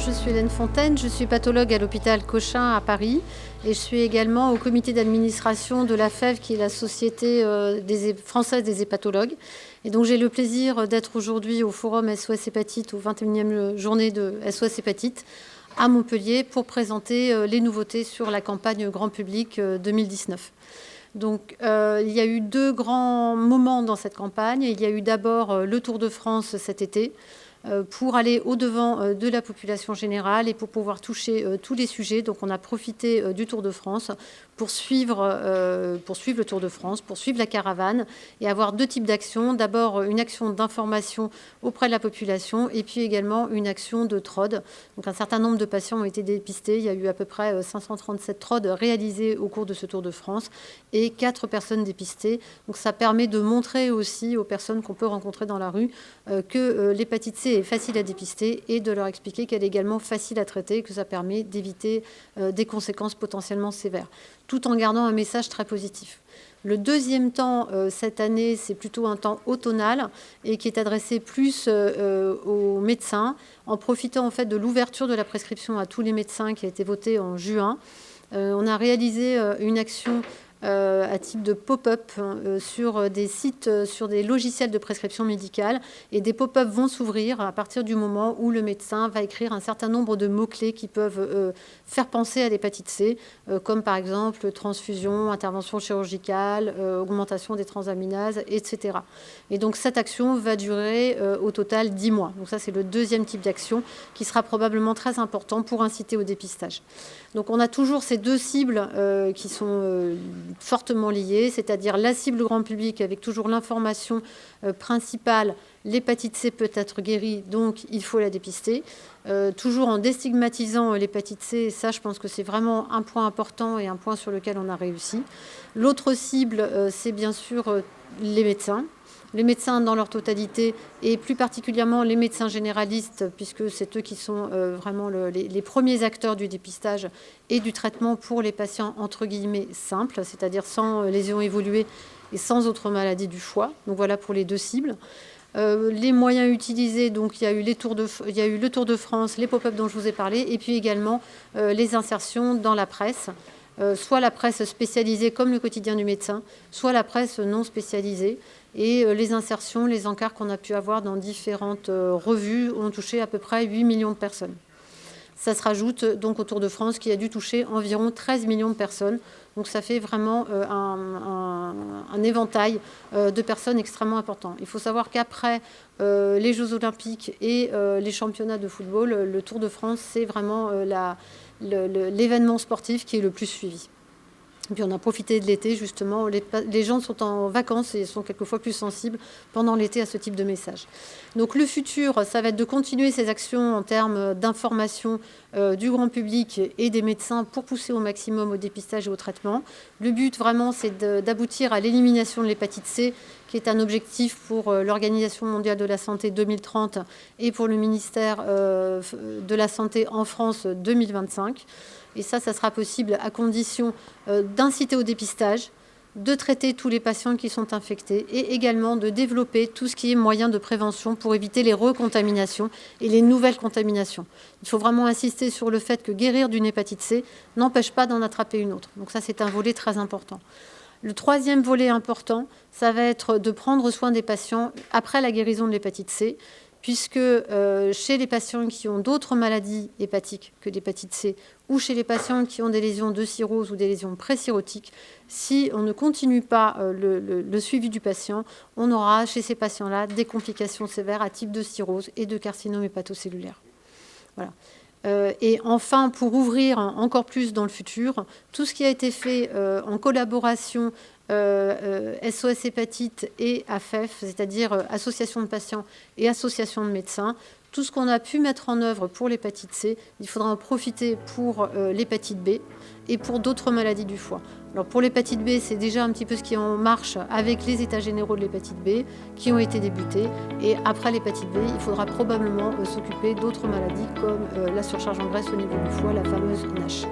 je suis Hélène Fontaine, je suis pathologue à l'hôpital Cochin à Paris et je suis également au comité d'administration de la FEV qui est la Société française des hépatologues. Et donc j'ai le plaisir d'être aujourd'hui au forum SOS Hépatite, aux 21e journée de SOS Hépatite à Montpellier pour présenter les nouveautés sur la campagne grand public 2019. Donc il y a eu deux grands moments dans cette campagne. Il y a eu d'abord le Tour de France cet été, pour aller au-devant de la population générale et pour pouvoir toucher tous les sujets. Donc on a profité du Tour de France pour suivre le Tour de France, pour suivre la caravane et avoir deux types d'actions. D'abord une action d'information auprès de la population et puis également une action de TROD. Donc un certain nombre de patients ont été dépistés. Il y a eu à peu près 537 TROD réalisés au cours de ce Tour de France et 4 personnes dépistées. Donc ça permet de montrer aussi aux personnes qu'on peut rencontrer dans la rue que l'hépatite C est facile à dépister et de leur expliquer qu'elle est également facile à traiter et que ça permet d'éviter des conséquences potentiellement sévères, tout en gardant un message très positif. Le deuxième temps, cette année, c'est plutôt un temps automnal et qui est adressé plus aux médecins, en profitant en fait de l'ouverture de la prescription à tous les médecins qui a été votée en juin. On a réalisé une action à type de pop-up sur des sites, sur des logiciels de prescription médicale. Et des pop-up vont s'ouvrir à partir du moment où le médecin va écrire un certain nombre de mots-clés qui peuvent faire penser à l'hépatite C, comme par exemple transfusion, intervention chirurgicale, augmentation des transaminases, etc. Et donc cette action va durer au total 10 mois. Donc ça, c'est le deuxième type d'action qui sera probablement très important pour inciter au dépistage. Donc on a toujours ces deux cibles qui sont fortement liées, c'est-à-dire la cible grand public avec toujours l'information principale, l'hépatite C peut être guérie, donc il faut la dépister. Toujours en déstigmatisant l'hépatite C, et ça je pense que c'est vraiment un point important et un point sur lequel on a réussi. L'autre cible, c'est bien sûr les médecins. Les médecins dans leur totalité et plus particulièrement les médecins généralistes, puisque c'est eux qui sont vraiment les premiers acteurs du dépistage et du traitement pour les patients entre guillemets simples, c'est-à-dire sans lésions évoluées et sans autre maladie du foie. Donc voilà pour les deux cibles. Les moyens utilisés, donc il y a eu le Tour de France, les pop-up dont je vous ai parlé, et puis également les insertions dans la presse. Soit la presse spécialisée comme le quotidien du médecin, soit la presse non spécialisée. Et les insertions, les encarts qu'on a pu avoir dans différentes revues ont touché à peu près 8 millions de personnes. Ça se rajoute donc au Tour de France qui a dû toucher environ 13 millions de personnes. Donc ça fait vraiment un éventail de personnes extrêmement important. Il faut savoir qu'après les Jeux Olympiques et les championnats de football, le Tour de France, c'est vraiment l'événement sportif qui est le plus suivi. Et puis on a profité de l'été, justement. Les gens sont en vacances et sont quelquefois plus sensibles pendant l'été à ce type de message. Donc le futur, ça va être de continuer ces actions en termes d'information du grand public et des médecins pour pousser au maximum au dépistage et au traitement. Le but vraiment, c'est d'aboutir à l'élimination de l'hépatite C, qui est un objectif pour l'Organisation mondiale de la santé 2030 et pour le ministère de la Santé en France 2025. Et ça sera possible à condition d'inciter au dépistage, de traiter tous les patients qui sont infectés et également de développer tout ce qui est moyen de prévention pour éviter les recontaminations et les nouvelles contaminations. Il faut vraiment insister sur le fait que guérir d'une hépatite C n'empêche pas d'en attraper une autre. Donc ça, c'est un volet très important. Le troisième volet important, ça va être de prendre soin des patients après la guérison de l'hépatite C, puisque chez les patients qui ont d'autres maladies hépatiques que l'hépatite C, ou chez les patients qui ont des lésions de cirrhose ou des lésions pré-cirrhotiques, si on ne continue pas le suivi du patient, on aura chez ces patients-là des complications sévères à type de cirrhose et de carcinome hépatocellulaire. Voilà. Et enfin, pour ouvrir encore plus dans le futur, tout ce qui a été fait en collaboration SOS Hépatite et AFEF, c'est-à-dire association de patients et association de médecins, tout ce qu'on a pu mettre en œuvre pour l'hépatite C, il faudra en profiter pour l'hépatite B et pour d'autres maladies du foie. Alors pour l'hépatite B, c'est déjà un petit peu ce qui est en marche avec les états généraux de l'hépatite B qui ont été débutés. Et après l'hépatite B, il faudra probablement s'occuper d'autres maladies comme la surcharge en graisse au niveau du foie, la fameuse NASH.